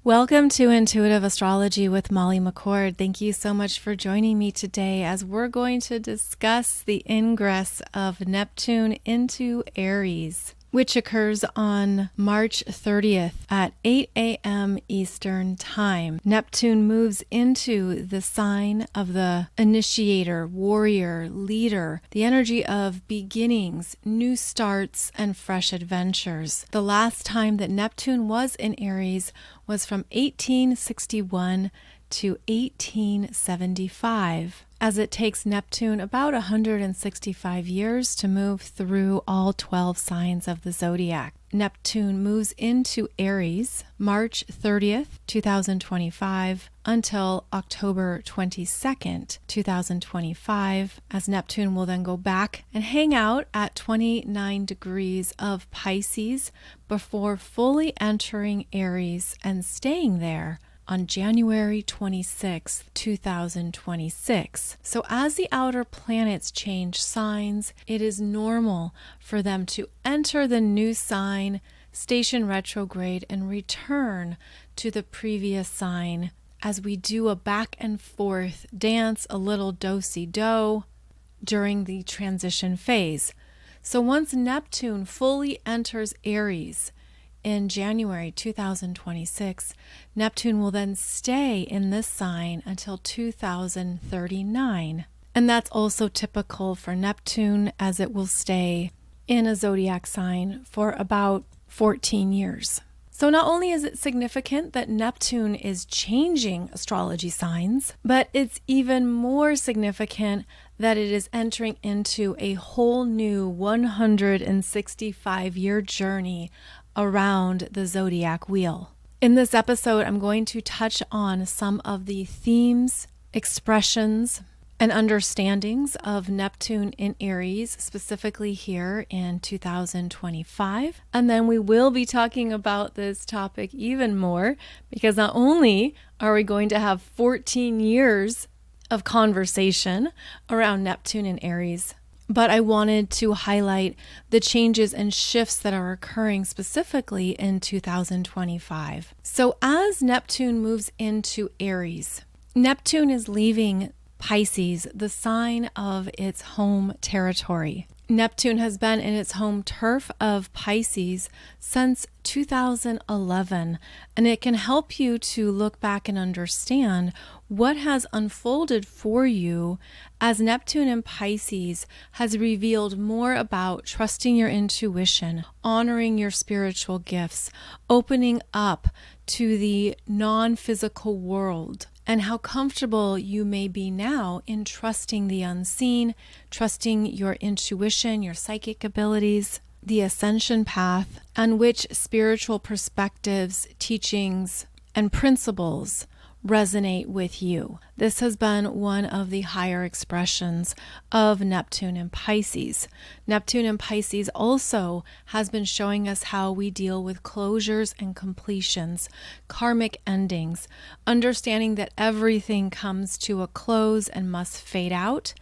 Welcome to Intuitive Astrology with Molly McCord. Thank you so much for joining me today as we're going to discuss the ingress of Neptune into Aries, which occurs on March 30th at 8 a.m. Eastern Time. Neptune moves into the sign of the initiator, warrior, leader, the energy of beginnings, new starts, and fresh adventures. The last time that Neptune was in Aries was from 1861 to 1875, as it takes Neptune about 165 years to move through all 12 signs of the zodiac. Neptune moves into Aries March 30th, 2025 until October 22nd, 2025, as Neptune will then go back and hang out at 29 degrees of Pisces before fully entering Aries and staying there on January 26, 2026. So as the outer planets change signs, it is normal for them to enter the new sign, station retrograde, and return to the previous sign as we do a back and forth dance, a little do-si-do during the transition phase. So once Neptune fully enters Aries in January 2026, Neptune will then stay in this sign until 2039. And that's also typical for Neptune, as it will stay in a zodiac sign for about 14 years. So not only is it significant that Neptune is changing astrology signs, but it's even more significant that it is entering into a whole new 165-year journey around the zodiac wheel. In this episode, I'm going to touch on some of the themes, expressions, and understandings of Neptune in Aries, specifically here in 2025. And then we will be talking about this topic even more, because not only are we going to have 14 years of conversation around Neptune in Aries, but I wanted to highlight the changes and shifts that are occurring specifically in 2025. So as Neptune moves into Aries, Neptune is leaving Pisces, the sign of its home territory. Neptune has been in its home turf of Pisces since 2011, and it can help you to look back and understand what has unfolded for you as Neptune in Pisces has revealed more about trusting your intuition, honoring your spiritual gifts, opening up to the non-physical world, and how comfortable you may be now in trusting the unseen, trusting your intuition, your psychic abilities, the ascension path, and which spiritual perspectives, teachings, and principles resonate with you. This has been one of the higher expressions of Neptune in Pisces. Neptune in Pisces also has been showing us how we deal with closures and completions, karmic endings, understanding that everything comes to a close and must fade out.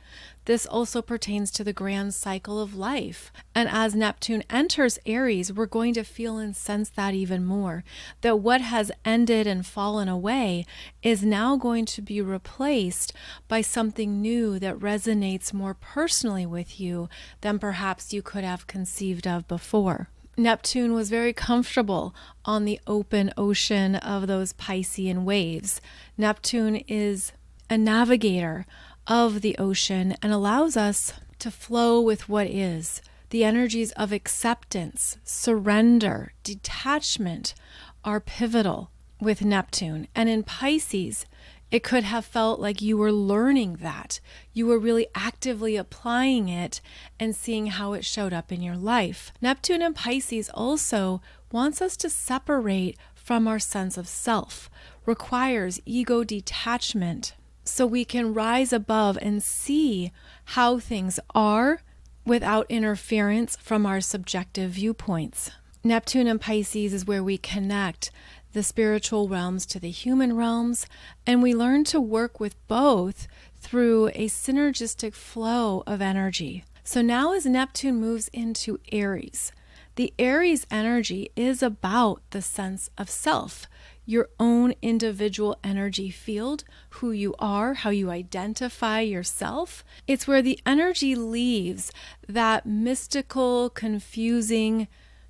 This also pertains to the grand cycle of life. And as Neptune enters Aries, we're going to feel and sense that even more, that what has ended and fallen away is now going to be replaced by something new that resonates more personally with you than perhaps you could have conceived of before. Neptune was very comfortable on the open ocean of those Piscean waves. Neptune is a navigator of the ocean and allows us to flow with what is. The energies of acceptance, surrender, detachment are pivotal with Neptune. And in Pisces, it could have felt like you were learning that. You were really actively applying it and seeing how it showed up in your life. Neptune in Pisces also wants us to separate from our sense of self, requires ego detachment, so we can rise above and see how things are without interference from our subjective viewpoints. Neptune in Pisces is where we connect the spiritual realms to the human realms, and we learn to work with both through a synergistic flow of energy. So now as Neptune moves into Aries, the Aries energy is about the sense of self, your own individual energy field, who you are, how you identify yourself. It's where the energy leaves that mystical, confusing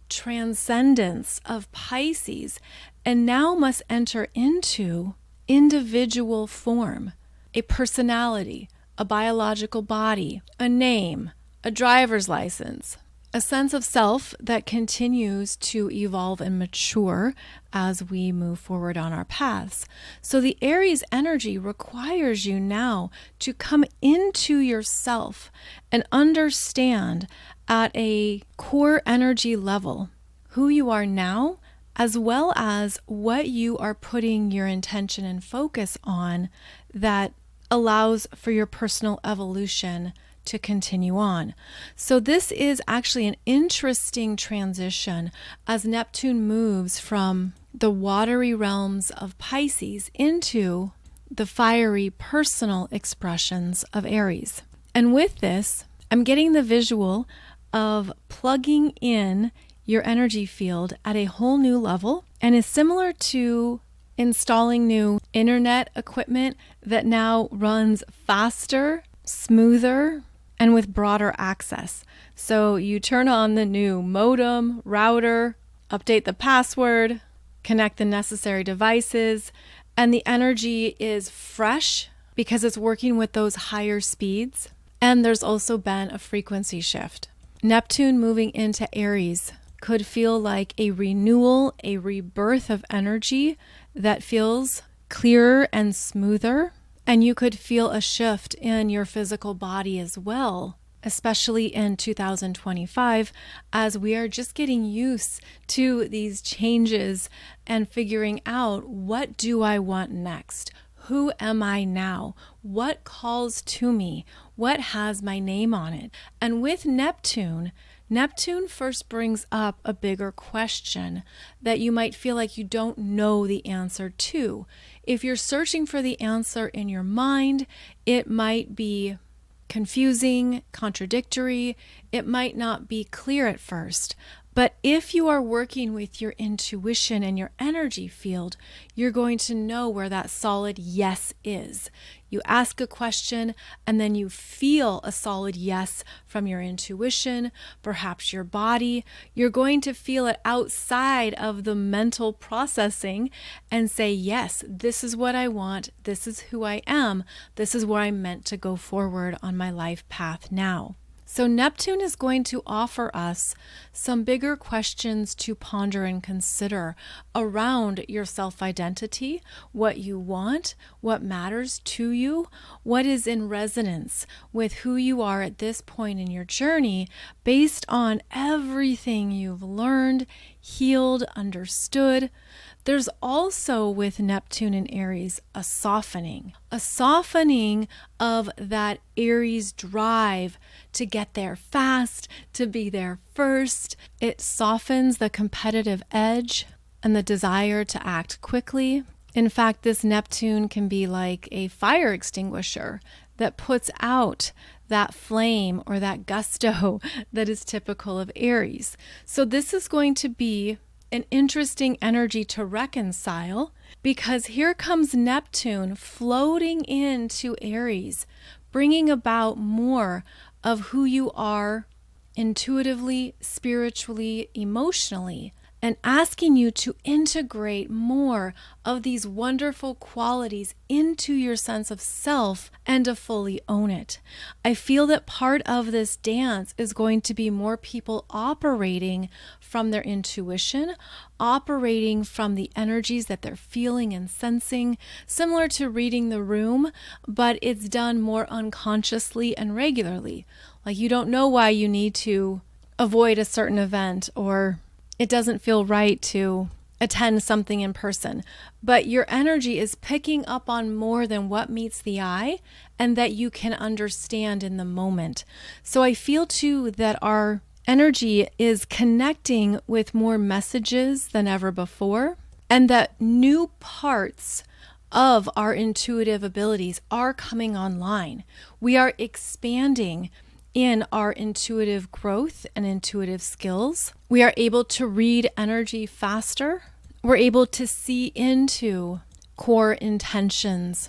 transcendence of Pisces and now must enter into individual form, a personality, a biological body, a name, a driver's license, a sense of self that continues to evolve and mature as we move forward on our paths. So the Aries energy requires you now to come into yourself and understand at a core energy level who you are now, as well as what you are putting your intention and focus on that allows for your personal evolution to continue on. So this is actually an interesting transition as Neptune moves from the watery realms of Pisces into the fiery personal expressions of Aries. And with this, I'm getting the visual of plugging in your energy field at a whole new level, and is similar to installing new internet equipment that now runs faster, smoother, and with broader access. So you turn on the new modem, router, update the password, connect the necessary devices, and the energy is fresh because it's working with those higher speeds. And there's also been a frequency shift. Neptune moving into Aries could feel like a renewal, a rebirth of energy that feels clearer and smoother. And you could feel a shift in your physical body as well, especially in 2025, as we are just getting used to these changes and figuring out, what do I want next? Who am I now? What calls to me? What has my name on it? And with Neptune first brings up a bigger question that you might feel like you don't know the answer to. If you're searching for the answer in your mind, it might be confusing, contradictory. It might not be clear at first. But if you are working with your intuition and your energy field, you're going to know where that solid yes is. You ask a question and then you feel a solid yes from your intuition, perhaps your body. You're going to feel it outside of the mental processing and say, yes, this is what I want. This is who I am. This is where I'm meant to go forward on my life path now. So Neptune is going to offer us some bigger questions to ponder and consider around your self-identity, what you want, what matters to you, what is in resonance with who you are at this point in your journey based on everything you've learned, healed, understood. There's also with Neptune and Aries a softening of that Aries drive to get there fast, to be there first. It softens the competitive edge and the desire to act quickly. In fact, this Neptune can be like a fire extinguisher that puts out that flame or that gusto that is typical of Aries. So this is going to be an interesting energy to reconcile, because here comes Neptune floating into Aries, bringing about more of who you are intuitively, spiritually, emotionally, and asking you to integrate more of these wonderful qualities into your sense of self and to fully own it. I feel that part of this dance is going to be more people operating from their intuition, operating from the energies that they're feeling and sensing, similar to reading the room, but it's done more unconsciously and regularly. Like you don't know why you need to avoid a certain event, or it doesn't feel right to attend something in person, but your energy is picking up on more than what meets the eye and that you can understand in the moment. So I feel too that our energy is connecting with more messages than ever before, and that new parts of our intuitive abilities are coming online. We are expanding in our intuitive growth and intuitive skills. We are able to read energy faster. we're able to see into core intentions,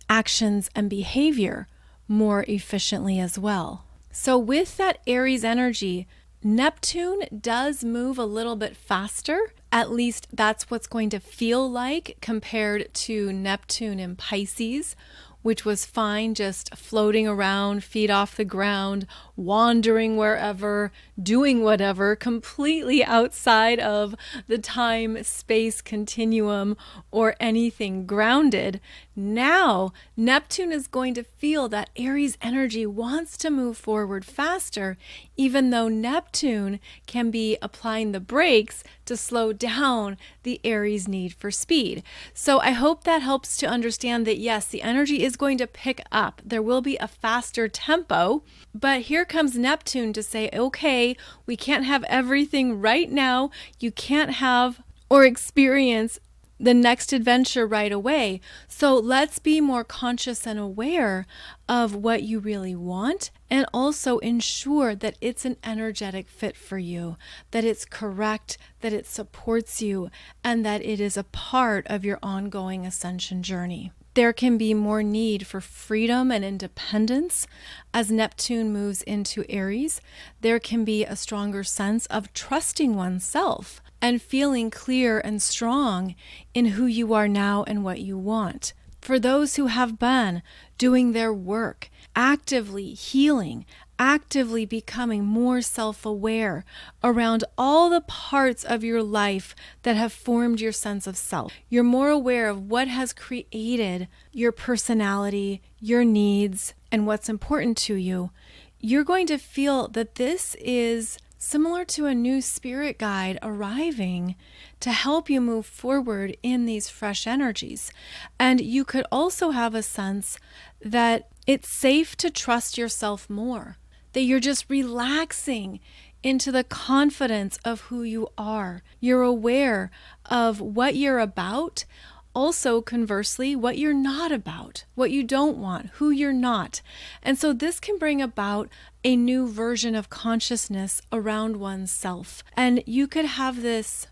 actions, and behavior more efficiently as well. So with that Aries energy, Neptune does move a little bit faster. At least that's what's going to feel like compared to Neptune in Pisces, which was fine, just floating around, feet off the ground, wandering wherever, doing whatever, completely outside of the time-space continuum or anything grounded. Now, Neptune is going to feel that Aries energy wants to move forward faster, even though Neptune can be applying the brakes to slow down the Aries need for speed. So I hope that helps to understand that yes, the energy is going to pick up. There will be a faster tempo, but here comes Neptune to say, okay, we can't have everything right now. You can't have or experience the next adventure right away. So let's be more conscious and aware of what you really want, and also ensure that it's an energetic fit for you, that it's correct, that it supports you, and that it is a part of your ongoing ascension journey. There can be more need for freedom and independence as Neptune moves into Aries. There can be a stronger sense of trusting oneself and feeling clear and strong in who you are now and what you want. For those who have been doing their work, actively healing, actively becoming more self-aware around all the parts of your life that have formed your sense of self. You're more aware of what has created your personality, your needs, and what's important to you. You're going to feel that this is similar to a new spirit guide arriving to help you move forward in these fresh energies. And you could also have a sense that it's safe to trust yourself more, that you're just relaxing into the confidence of who you are. You're aware of what you're about. Also, conversely, what you're not about, what you don't want, who you're not. And so this can bring about a new version of consciousness around oneself. And you could have this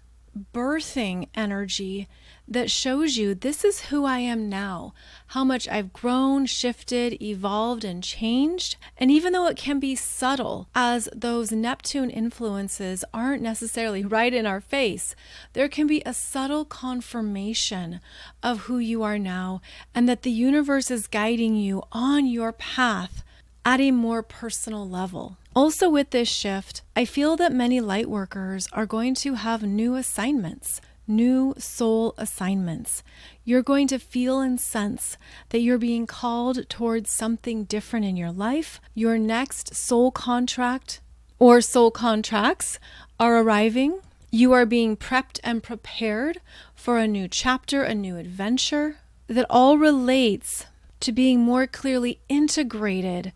birthing energy that shows you this is who I am now, how much I've grown, shifted, evolved, and changed. And even though it can be subtle, as those Neptune influences aren't necessarily right in our face, there can be a subtle confirmation of who you are now, and that the universe is guiding you on your path at a more personal level. Also with this shift, I feel that many lightworkers are going to have new assignments, new soul assignments. You're going to feel and sense that you're being called towards something different in your life. Your next soul contract or soul contracts are arriving. You are being prepped and prepared for a new chapter, a new adventure that all relates to being more clearly integrated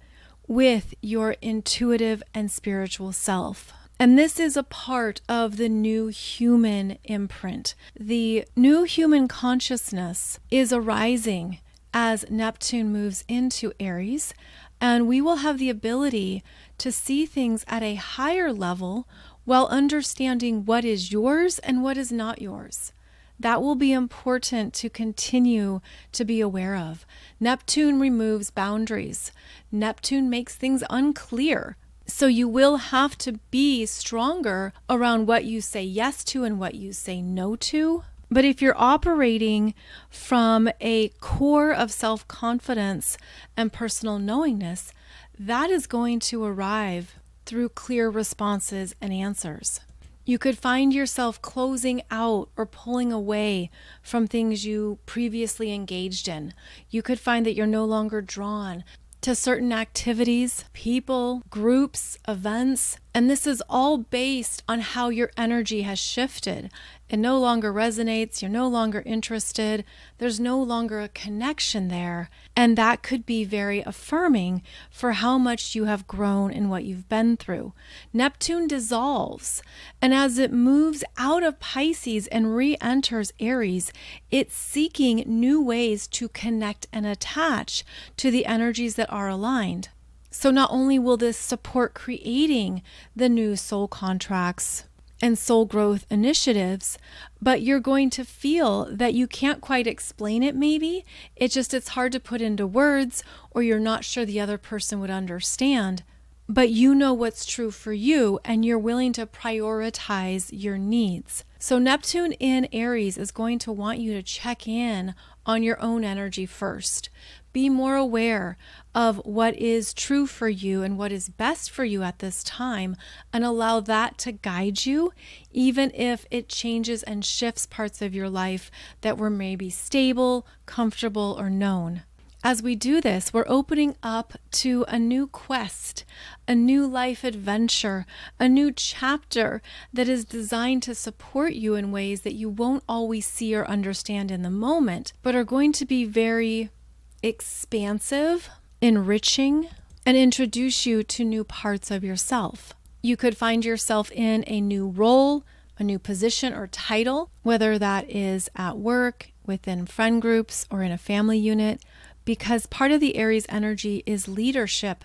with your intuitive and spiritual self. And this is a part of the new human imprint. The new human consciousness is arising as Neptune moves into Aries, and we will have the ability to see things at a higher level while understanding what is yours and what is not yours. That will be important to continue to be aware of. Neptune removes boundaries. Neptune makes things unclear. So you will have to be stronger around what you say yes to and what you say no to. But if you're operating from a core of self-confidence and personal knowingness, that is going to arrive through clear responses and answers. You could find yourself closing out or pulling away from things you previously engaged in. You could find that you're no longer drawn to certain activities, people, groups, events, and this is all based on how your energy has shifted. It no longer resonates, you're no longer interested, there's no longer a connection there, and that could be very affirming for how much you have grown and what you've been through. Neptune dissolves, and as it moves out of Pisces and re-enters Aries, it's seeking new ways to connect and attach to the energies that are aligned. So not only will this support creating the new soul contracts and soul growth initiatives, but you're going to feel that you can't quite explain it maybe. It's hard to put into words, or you're not sure the other person would understand. But you know what's true for you, and you're willing to prioritize your needs. So Neptune in Aries is going to want you to check in on your own energy first. Be more aware of what is true for you and what is best for you at this time, and allow that to guide you, even if it changes and shifts parts of your life that were maybe stable, comfortable, or known. As we do this, we're opening up to a new quest, a new life adventure, a new chapter that is designed to support you in ways that you won't always see or understand in the moment, but are going to be very expansive, enriching, and introduce you to new parts of yourself. You could find yourself in a new role, a new position or title, whether that is at work, within friend groups, or in a family unit, because part of the Aries energy is leadership.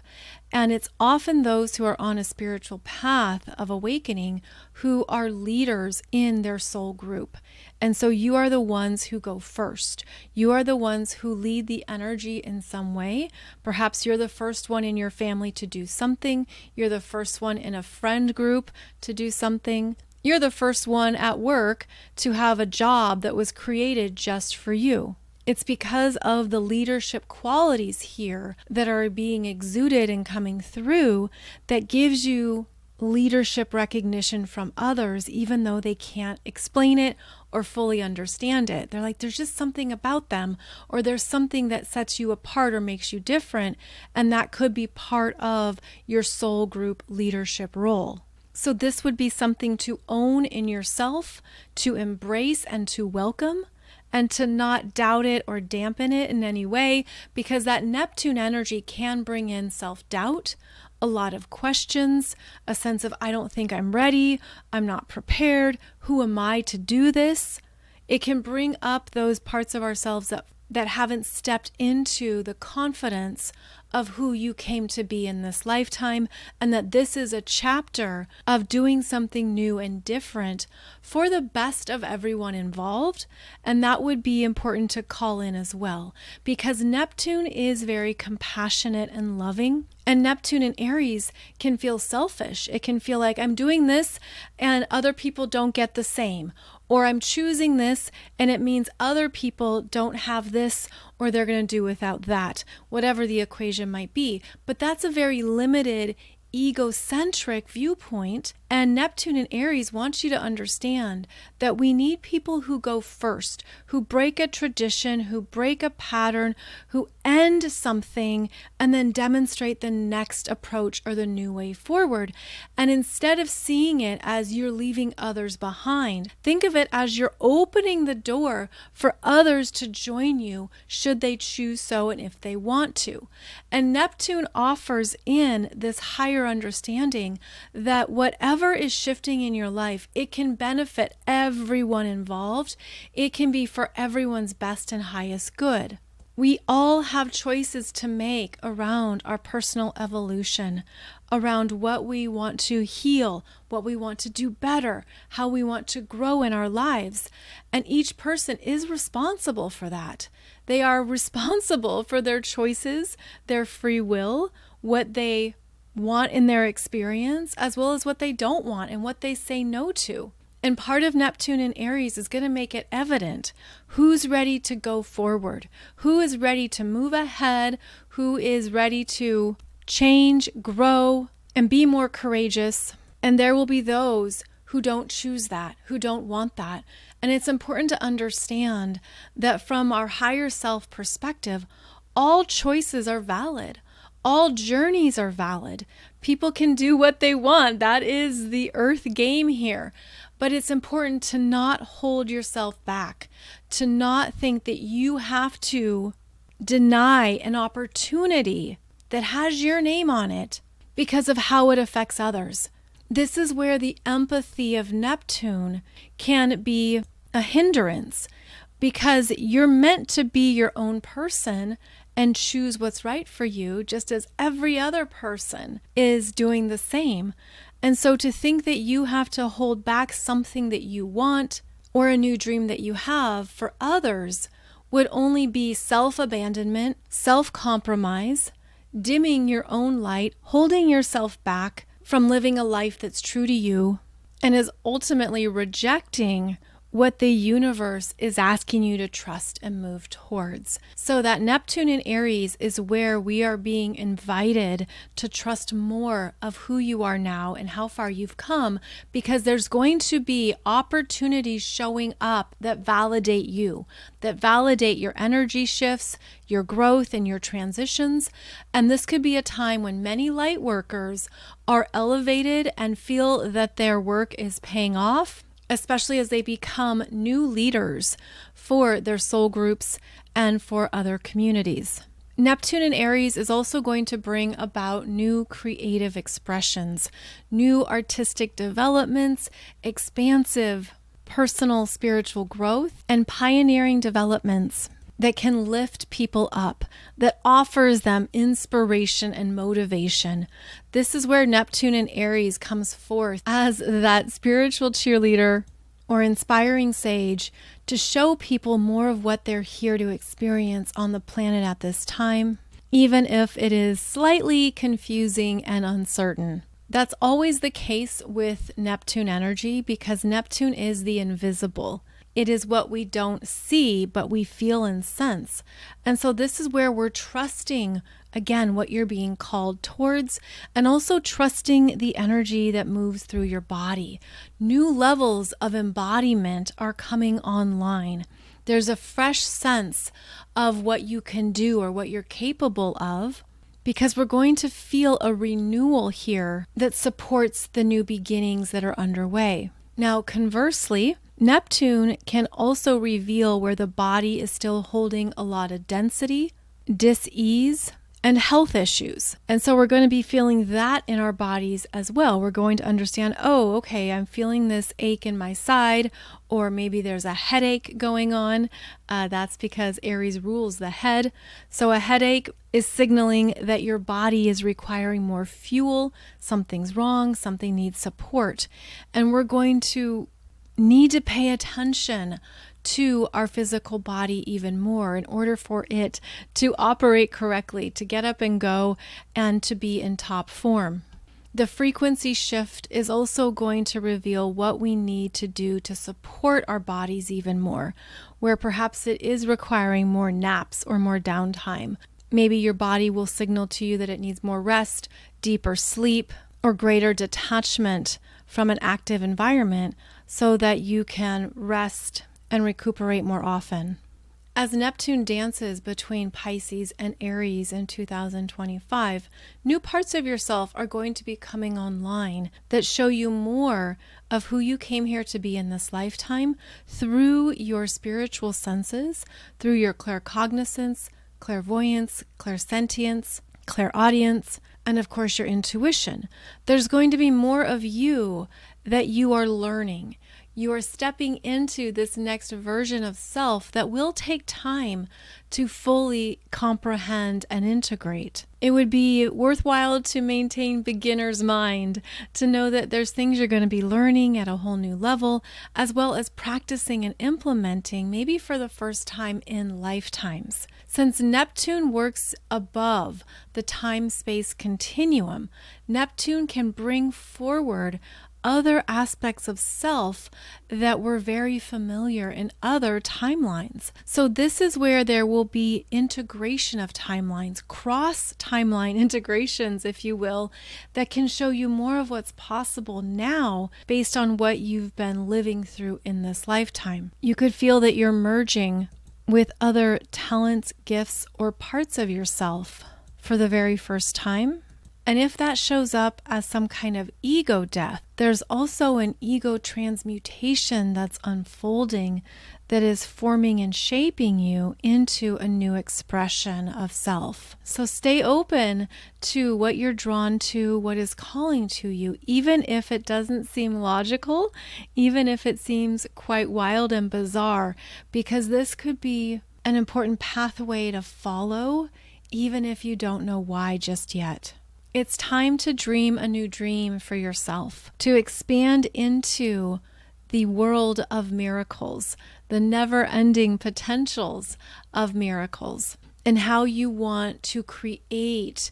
And it's often those who are on a spiritual path of awakening who are leaders in their soul group. And so you are the ones who go first. You are the ones who lead the energy in some way. Perhaps you're the first one in your family to do something. You're the first one in a friend group to do something. You're the first one at work to have a job that was created just for you. It's because of the leadership qualities here that are being exuded and coming through that gives you leadership recognition from others, even though they can't explain it or fully understand it. They're like, there's just something about them, or there's something that sets you apart or makes you different, and that could be part of your soul group leadership role. So this would be something to own in yourself, to embrace and to welcome, and to not doubt it or dampen it in any way, because that Neptune energy can bring in self-doubt, a lot of questions, a sense of, I don't think I'm ready, I'm not prepared, who am I to do this? It can bring up those parts of ourselves that haven't stepped into the confidence of who you came to be in this lifetime, and that this is a chapter of doing something new and different for the best of everyone involved. And that would be important to call in as well, because Neptune is very compassionate and loving. And Neptune in Aries can feel selfish. It can feel like I'm doing this and other people don't get the same. Or I'm choosing this and it means other people don't have this, or they're going to do without that, whatever the equation might be. But that's a very limited, egocentric viewpoint. And Neptune in Aries wants you to understand that we need people who go first, who break a tradition, who break a pattern, who end something and then demonstrate the next approach or the new way forward. And instead of seeing it as you're leaving others behind, think of it as you're opening the door for others to join you should they choose so and if they want to. And Neptune offers in this higher understanding that whatever is shifting in your life, it can benefit everyone involved. It can be for everyone's best and highest good. We all have choices to make around our personal evolution, around what we want to heal, what we want to do better, how we want to grow in our lives. And each person is responsible for that. They are responsible for their choices, their free will, what they want in their experience, as well as what they don't want and what they say no to. And part of Neptune in Aries is going to make it evident who's ready to go forward, who is ready to move ahead, who is ready to change, grow, and be more courageous. And there will be those who don't choose that, who don't want that. And it's important to understand that from our higher self perspective, all choices are valid. All journeys are valid. People can do what they want. That is the earth game here. But it's important to not hold yourself back, to not think that you have to deny an opportunity that has your name on it because of how it affects others. This is where the empathy of Neptune can be a hindrance, because you're meant to be your own person and choose what's right for you, just as every other person is doing the same. And so to think that you have to hold back something that you want or a new dream that you have for others would only be self-abandonment, self-compromise, dimming your own light, holding yourself back from living a life that's true to you, and is ultimately rejecting what the universe is asking you to trust and move towards. So that Neptune in Aries is where we are being invited to trust more of who you are now and how far you've come, because there's going to be opportunities showing up that validate you, that validate your energy shifts, your growth, and your transitions. And this could be a time when many light workers are elevated and feel that their work is paying off, especially as they become new leaders for their soul groups and for other communities. Neptune in Aries is also going to bring about new creative expressions, new artistic developments, expansive personal spiritual growth, and pioneering developments that can lift people up, that offers them inspiration and motivation. This is where Neptune in Aries comes forth as that spiritual cheerleader or inspiring sage to show people more of what they're here to experience on the planet at this time, even if it is slightly confusing and uncertain. That's always the case with Neptune energy, because Neptune is the invisible. It is what we don't see, but we feel and sense. And so this is where we're trusting, again, what you're being called towards, and also trusting the energy that moves through your body. New levels of embodiment are coming online. There's a fresh sense of what you can do or what you're capable of, because we're going to feel a renewal here that supports the new beginnings that are underway. Now, conversely, Neptune can also reveal where the body is still holding a lot of density, dis-ease, and health issues. And so we're going to be feeling that in our bodies as well. We're going to understand, oh, okay, I'm feeling this ache in my side, or maybe there's a headache going on. That's because Aries rules the head. So a headache is signaling that your body is requiring more fuel, something's wrong, something needs support. And we're going to need to pay attention to our physical body even more in order for it to operate correctly, to get up and go, and to be in top form. The frequency shift is also going to reveal what we need to do to support our bodies even more, where perhaps it is requiring more naps or more downtime. Maybe your body will signal to you that it needs more rest, deeper sleep, or greater detachment from an active environment so that you can rest and recuperate more often. As Neptune dances between Pisces and Aries in 2025, new parts of yourself are going to be coming online that show you more of who you came here to be in this lifetime through your spiritual senses, through your claircognizance, clairvoyance, clairsentience, clairaudience, and of course your intuition. There's going to be more of you that you are learning. You are stepping into this next version of self that will take time to fully comprehend and integrate. It would be worthwhile to maintain beginner's mind, to know that there's things you're going to be learning at a whole new level, as well as practicing and implementing maybe for the first time in lifetimes. Since Neptune works above the time-space continuum, Neptune can bring forward other aspects of self that were very familiar in other timelines. So this is where there will be integration of timelines, cross-timeline integrations, if you will, that can show you more of what's possible now based on what you've been living through in this lifetime. You could feel that you're merging with other talents, gifts, or parts of yourself for the very first time. And if that shows up as some kind of ego death, there's also an ego transmutation that's unfolding, that is forming and shaping you into a new expression of self. So stay open to what you're drawn to, what is calling to you, even if it doesn't seem logical, even if it seems quite wild and bizarre, because this could be an important pathway to follow, even if you don't know why just yet. It's time to dream a new dream for yourself, to expand into the world of miracles, the never-ending potentials of miracles, and how you want to create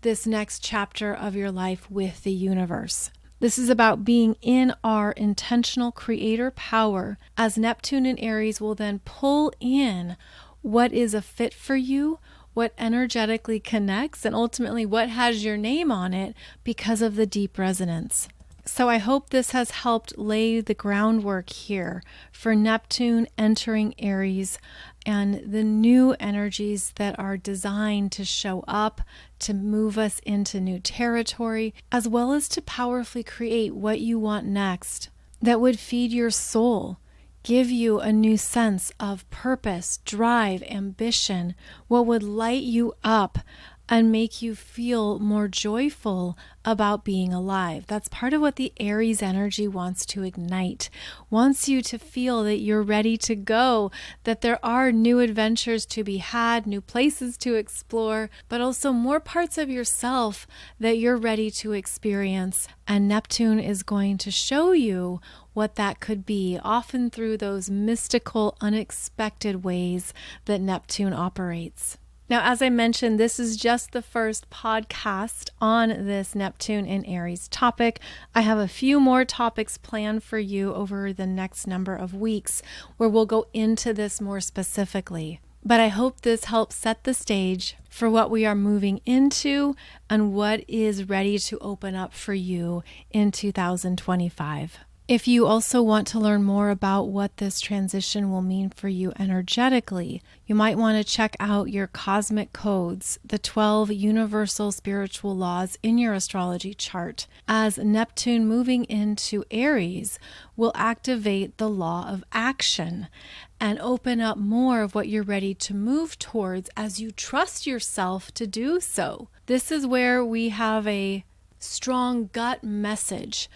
this next chapter of your life with the universe. This is about being in our intentional creator power, as Neptune and Aries will then pull in what is a fit for you, what energetically connects, and ultimately what has your name on it because of the deep resonance. So I hope this has helped lay the groundwork here for Neptune entering Aries and the new energies that are designed to show up, to move us into new territory, as well as to powerfully create what you want next that would feed your soul, give you a new sense of purpose, drive, ambition, what would light you up and make you feel more joyful about being alive. That's part of what the Aries energy wants to ignite, wants you to feel that you're ready to go, that there are new adventures to be had, new places to explore, but also more parts of yourself that you're ready to experience. And Neptune is going to show you what that could be, often through those mystical, unexpected ways that Neptune operates. Now, as I mentioned, this is just the first podcast on this Neptune in Aries topic. I have a few more topics planned for you over the next number of weeks where we'll go into this more specifically. But I hope this helps set the stage for what we are moving into and what is ready to open up for you in 2025. If you also want to learn more about what this transition will mean for you energetically, you might want to check out your cosmic codes, the 12 universal spiritual laws in your astrology chart, as Neptune moving into Aries will activate the law of action and open up more of what you're ready to move towards as you trust yourself to do so. This is where we have a strong gut message,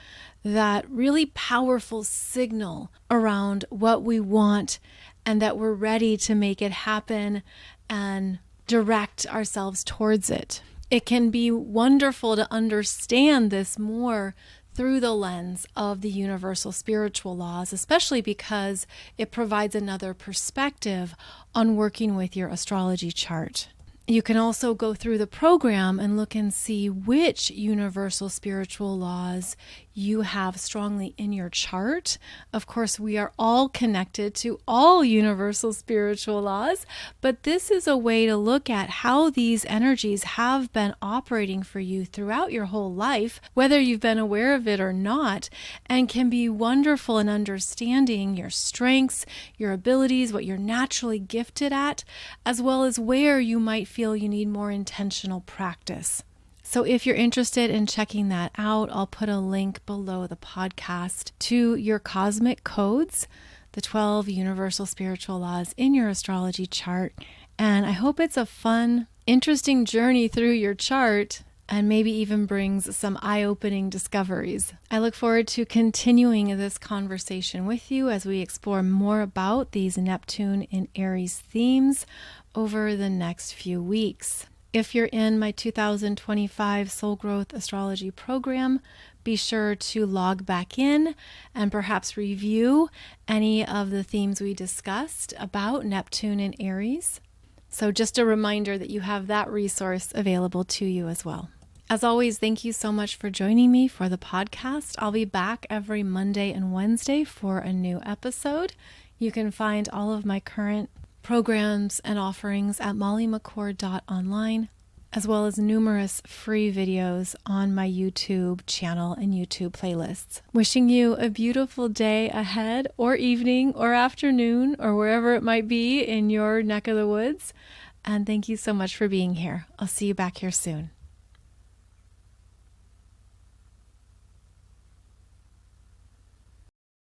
that really powerful signal around what we want and that we're ready to make it happen and direct ourselves towards it. It can be wonderful to understand this more through the lens of the universal spiritual laws, especially because it provides another perspective on working with your astrology chart. You can also go through the program and look and see which universal spiritual laws you have strongly in your chart. Of course, we are all connected to all universal spiritual laws, but this is a way to look at how these energies have been operating for you throughout your whole life, whether you've been aware of it or not, and can be wonderful in understanding your strengths, your abilities, what you're naturally gifted at, as well as where you might feel you need more intentional practice. So if you're interested in checking that out, I'll put a link below the podcast to your cosmic codes, the 12 universal spiritual laws in your astrology chart. And I hope it's a fun, interesting journey through your chart and maybe even brings some eye-opening discoveries. I look forward to continuing this conversation with you as we explore more about these Neptune in Aries themes over the next few weeks. If you're in my 2025 Soul Growth Astrology program, be sure to log back in and perhaps review any of the themes we discussed about Neptune and Aries. So just a reminder that you have that resource available to you as well. As always, thank you so much for joining me for the podcast. I'll be back every Monday and Wednesday for a new episode. You can find all of my current programs and offerings at mollymccord.online, as well as numerous free videos on my YouTube channel and YouTube playlists. Wishing you a beautiful day ahead, or evening, or afternoon, or wherever it might be in your neck of the woods. And thank you so much for being here. I'll see you back here soon.